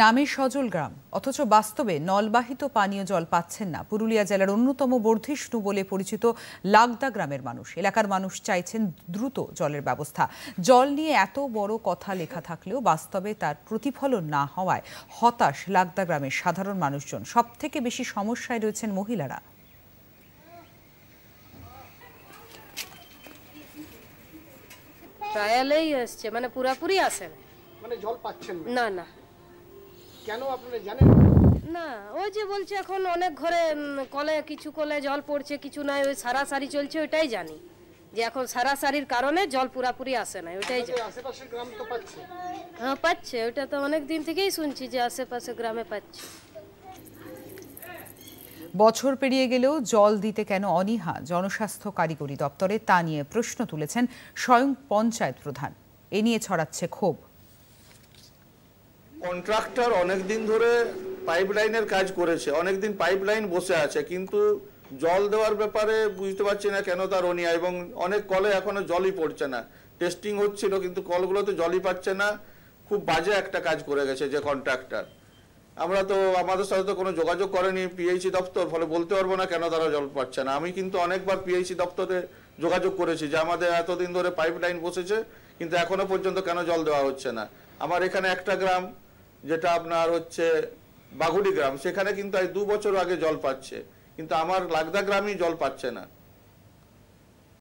নামে সজল গ্রাম অথচ বাস্তবে নলবাহিত পানীয় জল পাচ্ছেন না পুরুলিয়া জেলার অন্যতম বর্ধিষ্ণু বলে পরিচিত লাগদা গ্রামের মানুষ। এলাকার মানুষ চাইছেন দ্রুত জলের ব্যবস্থা। জল নিয়ে এত বড় কথা লেখা থাকলেও বাস্তবে তার প্রতিফলন না হওয়ায় হতাশ লাগদা গ্রামের সাধারণ মানুষজন। সবথেকে বেশি সমস্যায় রয়েছেন মহিলারা। ট্রায়ালেই আসছে, মানে পুরাপুরি আসে না, মানে জল পাচ্ছেন না না। কেন আপনারা জানেন না, ওই যে বলছে এখন অনেক ঘরে কলে, কিছু কলে জল পড়ছে, কিছু নাই, ওই সারাসারি চলছে, ওইটাই জানি যে এখন সারাসারির কারণে জল পুরাপুরি আসে না, ওইটাই জানি। আশেপাশের গ্রাম তো পাচ্ছে? হ্যাঁ পাচ্ছে, ওইটা তো অনেক দিন থেকেই শুনছি যে আশেপাশে গ্রামে পাচ্ছে। বছর পেরিয়ে গেলেও জল দিতে কেন অনীহা জনস্বাস্থ্য কারিগরি দপ্তরে, তা নিয়ে প্রশ্ন তুলেছেন স্বয়ং পঞ্চায়েত প্রধান। এ নিয়ে ছড়াচ্ছে ক্ষোভ। কন্ট্রাক্টর অনেকদিন ধরে পাইপলাইনের কাজ করেছে, অনেকদিন পাইপলাইন বসে আছে, কিন্তু জল দেওয়ার ব্যাপারে বুঝতে পারছি না কেন তার অনীহা। এবং অনেক কলে এখনো জলই পড়ছে না। টেস্টিং হচ্ছিল কিন্তু কলগুলোতে জলই পাচ্ছে না। খুব বাজে একটা কাজ করে গেছে যে কন্ট্রাক্টর। আমরা তো, আমাদের সাথে তো কোনো যোগাযোগ করেনি পিএইচই দপ্তর, ফলে বলতে পারবো না কেন তারা জল পাচ্ছে না। আমি কিন্তু অনেকবার পিএইচই দপ্তরে যোগাযোগ করেছি যে আমাদের এতদিন ধরে পাইপলাইন বসেছে কিন্তু এখনো পর্যন্ত কেন জল দেওয়া হচ্ছে না। আমার এখানে একটা গ্রাম যেটা আপনার হচ্ছে বাগুড়ি গ্রাম, সেখানে কিন্তু 2 বছর আগে জল পাচ্ছে, কিন্তু আমার লাগদা গ্রামই জল পাচ্ছে না।